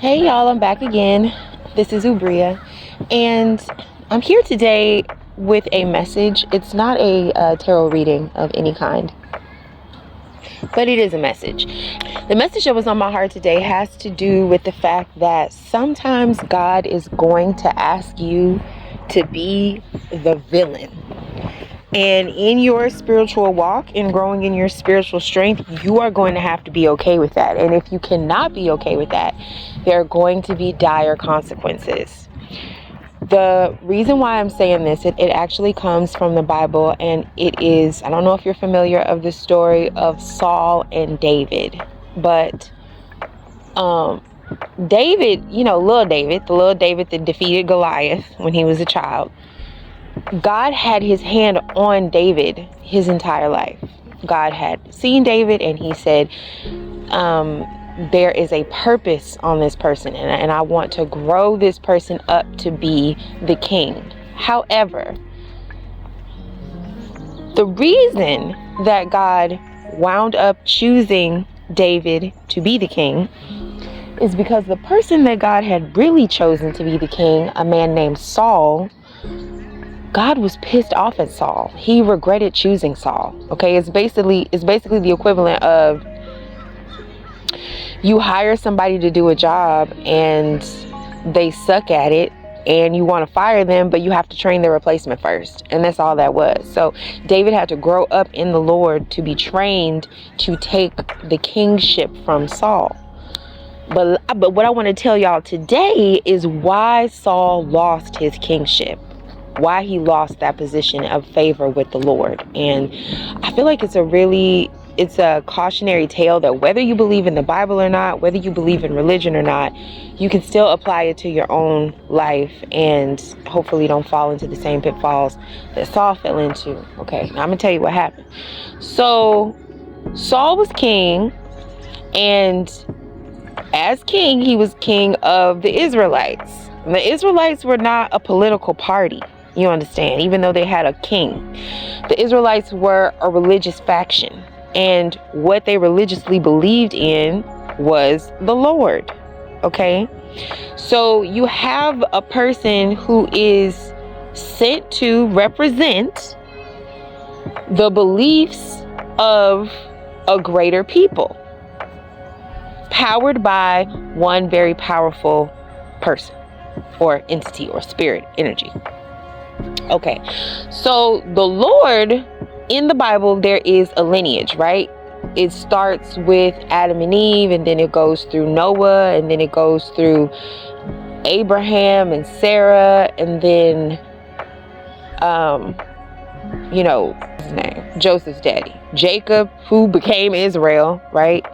Hey y'all, I'm back again. This is Ubria, and I'm here today with a message. It's not a tarot reading of any kind, but it is a message. The message that was on my heart today has to do with the fact that sometimes God is going to ask you to be the villain. And in your spiritual walk and growing in your spiritual strength, you are going to have to be okay with that. And if you cannot be okay with that, there are going to be dire consequences. The reason why I'm saying this, it actually comes from the Bible, and it is, I don't know if you're familiar of the story of Saul and David, but David, the little David that defeated Goliath when he was a child. God had his hand on David his entire life. God had seen David and he said, there is a purpose on this person, and I want to grow this person up to be the king. However, the reason that God wound up choosing David to be the king is because the person that God had really chosen to be the king, a man named Saul, God was pissed off at Saul. He regretted choosing Saul. Okay, it's basically the equivalent of you hire somebody to do a job and they suck at it and you want to fire them, but you have to train their replacement first. And that's all that was. So David had to grow up in the Lord to be trained to take the kingship from Saul. But what I want to tell y'all today is why Saul lost his kingship. Why he lost that position of favor with the Lord. And I feel like it's a cautionary tale that whether you believe in the Bible or not, whether you believe in religion or not, you can still apply it to your own life and hopefully don't fall into the same pitfalls that Saul fell into. Okay, now I'm gonna tell you what happened. So Saul was king, and as king, he was king of the Israelites. And the Israelites were not a political party. You understand? Even though they had a king, the Israelites were a religious faction, and what they religiously believed in was the Lord. Okay, so you have a person who is sent to represent the beliefs of a greater people, powered by one very powerful person or entity or spirit energy. Okay, so the Lord in the Bible, there is a lineage, right? It starts with Adam and Eve, and then it goes through Noah, and then it goes through Abraham and Sarah, and then, his name, Joseph's daddy, Jacob, who became Israel, right?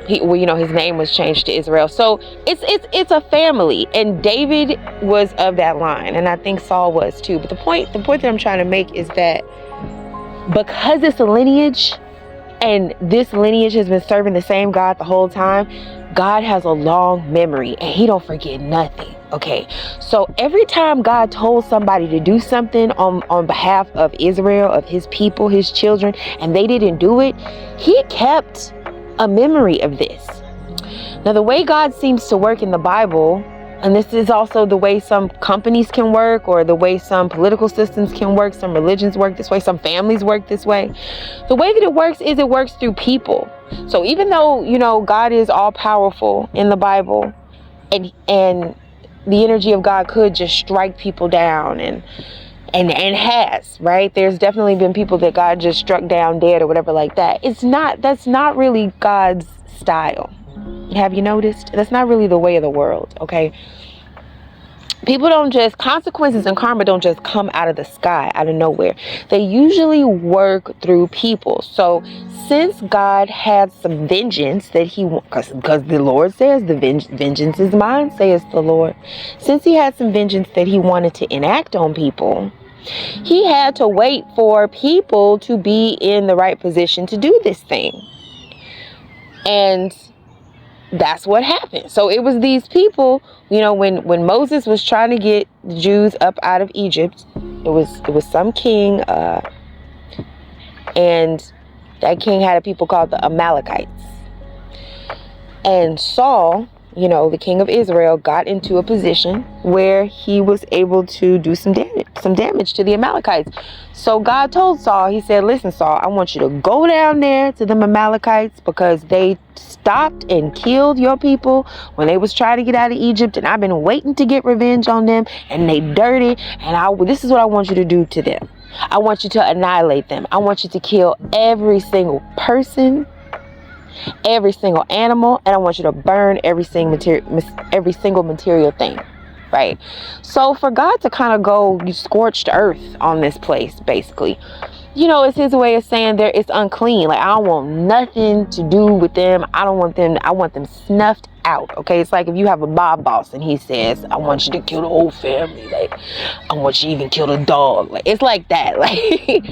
His name was changed to Israel. So it's a family, and David was of that line, and I think Saul was too. But the point that I'm trying to make is that because it's a lineage, and this lineage has been serving the same God the whole time, God has a long memory, and he don't forget nothing. Okay, so every time God told somebody to do something on behalf of Israel, of his people, his children, and they didn't do it, he kept a memory of this. Now, the way God seems to work in the Bible, and this is also the way some companies can work, or the way some political systems can work, some religions work this way, some families work this way. The way that it works is it works through people. So even though, God is all powerful in the Bible, and the energy of God could just strike people down and has, right? There's definitely been people that God just struck down dead or whatever like that. That's not really God's style. Have you noticed? That's not really the way of the world, okay? Consequences and karma don't just come out of the sky, out of nowhere. They usually work through people. So since God had some vengeance that because the Lord says the vengeance is mine, says the Lord. Since he had some vengeance that he wanted to enact on people, he had to wait for people to be in the right position to do this thing. And that's what happened. So it was these people, when Moses was trying to get the Jews up out of Egypt, it was some king, and that king had a people called the Amalekites. And Saul, the king of Israel, got into a position where he was able to do some damage to the Amalekites. So God told Saul, he said, listen, Saul, I want you to go down there to the Amalekites because they stopped and killed your people when they was trying to get out of Egypt, and I've been waiting to get revenge on them, and they dirty, and this is what I want you to do to them. I want you to annihilate them. I want you to kill every single person, every single animal, and I want you to burn every single material thing, right? So for God to kind of go scorched earth on this place, basically, it's his way of saying it's unclean. Like, I don't want nothing to do with them. I want them snuffed out. Okay, it's like if you have a mob boss and he says, I want you to kill the whole family, like I want you to even kill the dog. Like, it's like that. Like,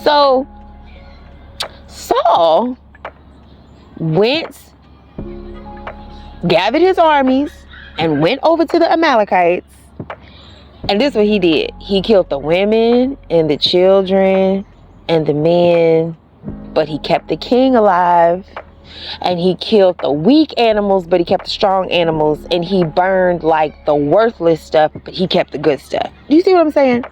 so Saul gathered his armies and went over to the Amalekites, and this is what he did. He killed the women and the children and the men, but he kept the king alive. And he killed the weak animals, but he kept the strong animals. And he burned like the worthless stuff, but he kept the good stuff. Do you see what I'm saying?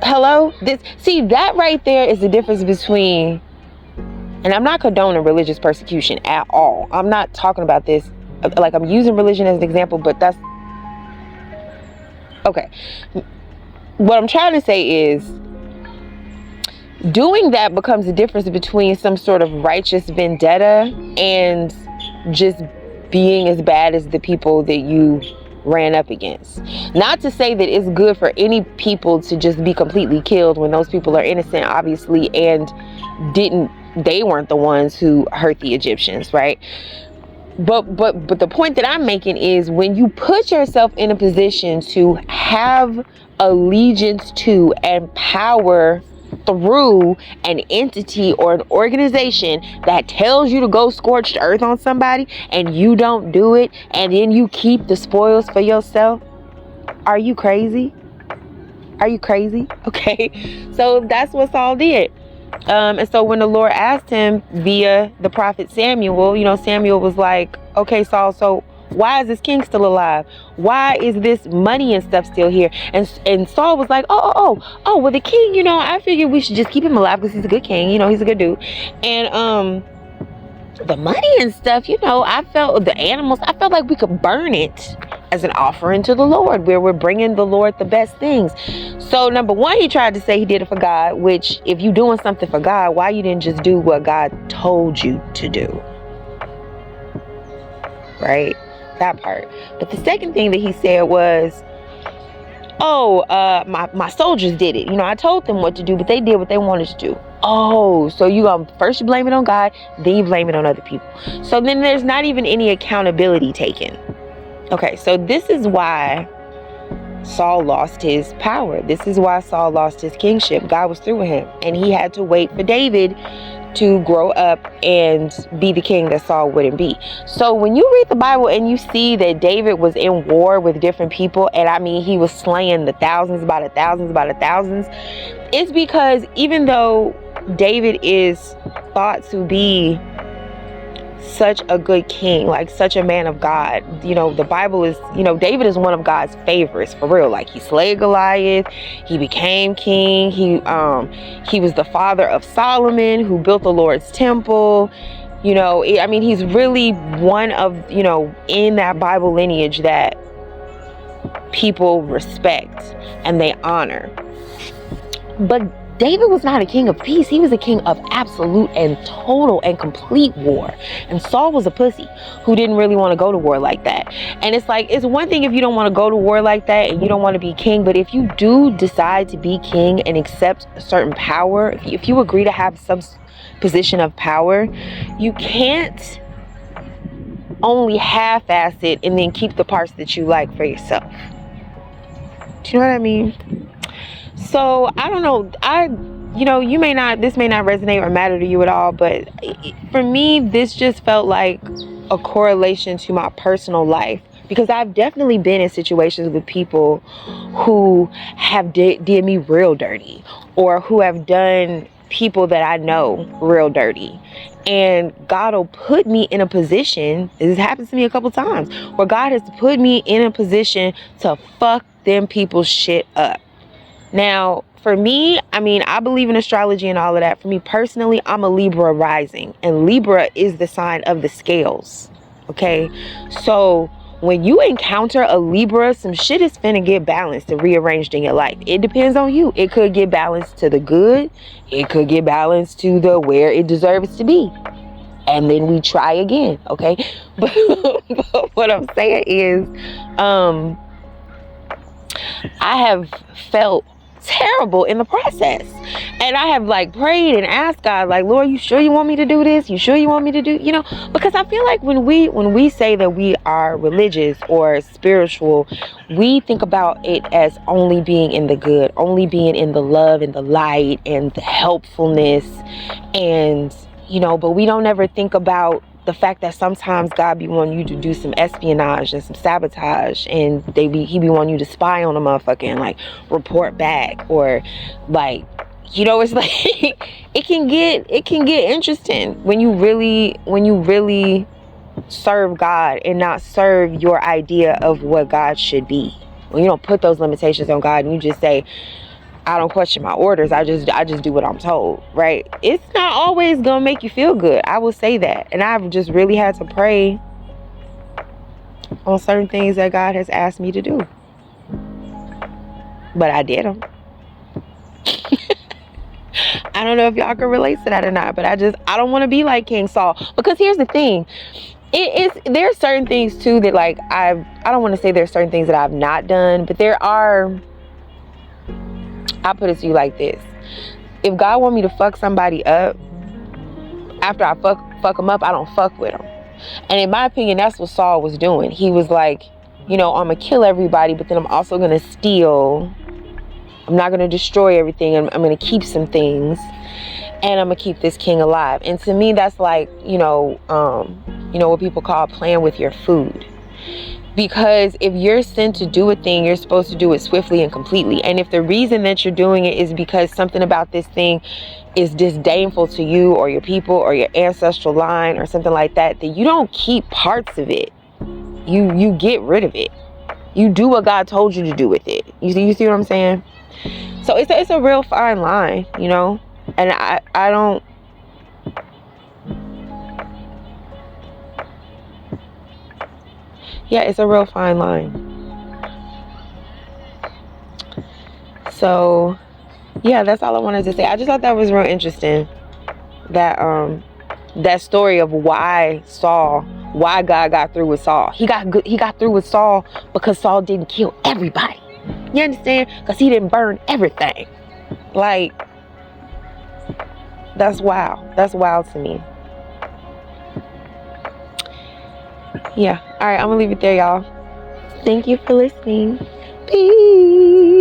Hello? That right there is the difference between, and I'm not condoning religious persecution at all. I'm not talking about this, like I'm using religion as an example, but that's, okay. What I'm trying to say is, doing that becomes the difference between some sort of righteous vendetta and just being as bad as the people that you ran up against. Not to say that it's good for any people to just be completely killed when those people are innocent, obviously, and they weren't the ones who hurt the Egyptians, right? But the point that I'm making is, when you put yourself in a position to have allegiance to and power through an entity or an organization that tells you to go scorched earth on somebody, and you don't do it, and then you keep the spoils for yourself, are you crazy? Are you crazy? Okay, so that's what Saul did. And so when the Lord asked him via the prophet Samuel, Samuel was like, okay, Saul, so why is this king still alive? Why is this money and stuff still here? And Saul was like, well, the king, I figured we should just keep him alive because he's a good king, he's a good dude. And the money and stuff, I felt the animals, I felt like we could burn it as an offering to the Lord, where we're bringing the Lord the best things. So number one, he tried to say he did it for God, which, if you're doing something for God, why you didn't just do what God told you to do? Right? That part. But the second thing that he said was, my soldiers did it. I told them what to do, but they did what they wanted to do. Oh, so first you blame it on God, then you blame it on other people. So then there's not even any accountability taken. Okay, so this is why Saul lost his power. This is why Saul lost his kingship. God was through with him, and he had to wait for David to grow up and be the king that Saul wouldn't be. So when you read the Bible and you see that David was in war with different people, and I mean he was slaying the thousands by the thousands, it's because even though David is thought to be such a good king, like such a man of God, the Bible is, David is one of God's favorites, for real. Like, he slayed Goliath, he became king, he was the father of Solomon, who built the Lord's temple. He's really one of, in that Bible lineage that people respect and they honor. But David was not a king of peace. He was a king of absolute and total and complete war. And Saul was a pussy who didn't really want to go to war like that. And it's like, it's one thing if you don't want to go to war like that and you don't want to be king, but if you do decide to be king and accept a certain power, if you agree to have some position of power, you can't only half-ass it and then keep the parts that you like for yourself. Do you know what I mean? So I don't know, this may not resonate or matter to you at all, but for me, this just felt like a correlation to my personal life, because I've definitely been in situations with people who have did me real dirty, or who have done people that I know real dirty. And God will put me in a position, this happens to me a couple times, where God has put me in a position to fuck them people's shit up. Now, for me, I mean, I believe in astrology and all of that. For me personally, I'm a Libra rising, and Libra is the sign of the scales. Okay, so when you encounter a Libra, some shit is finna get balanced and rearranged in your life. It depends on you. It could get balanced to the good. It could get balanced to the where it deserves to be. And then we try again, okay? But what I'm saying is, I have felt terrible in the process, and I have like prayed and asked God, like, Lord, you sure you want me to do this? You sure you want me to do, because I feel like when we say that we are religious or spiritual, we think about it as only being in the good, only being in the love and the light and the helpfulness, and but we don't ever think about the fact that sometimes God be wanting you to do some espionage and some sabotage, and he be wanting you to spy on a motherfucker and like report back, or like, it's like it can get interesting when you really serve God and not serve your idea of what God should be. When you don't put those limitations on God and you just say, I don't question my orders, I just do what I'm told, right? It's not always gonna make you feel good, I will say that. And I've just really had to pray on certain things that God has asked me to do, but I did them. I don't know if y'all can relate to that or not, but I don't want to be like King Saul, because here's the thing, there's certain things too that, like, I don't want to say there's certain things that I've not done, but there are. I'll put it to you like this. If God want me to fuck somebody up, after I fuck them up, I don't fuck with them. And in my opinion, that's what Saul was doing. He was like, I'm going to kill everybody, but then I'm also going to steal. I'm not going to destroy everything. I'm going to keep some things. And I'm going to keep this king alive. And to me, that's like, what people call playing with your food. Because if you're sent to do a thing, you're supposed to do it swiftly and completely. And if the reason that you're doing it is because something about this thing is disdainful to you or your people or your ancestral line or something like that, then you don't keep parts of it. You get rid of it. You do what God told you to do with it. You see what I'm saying? So it's a real fine line, And I don't. Yeah, it's a real fine line. So, yeah, that's all I wanted to say. I just thought that was real interesting. That story of why God got through with Saul. He got through with Saul because Saul didn't kill everybody. You understand? Because he didn't burn everything. Like, that's wild. That's wild to me. Yeah. All right. I'm going to leave it there, y'all. Thank you for listening. Peace.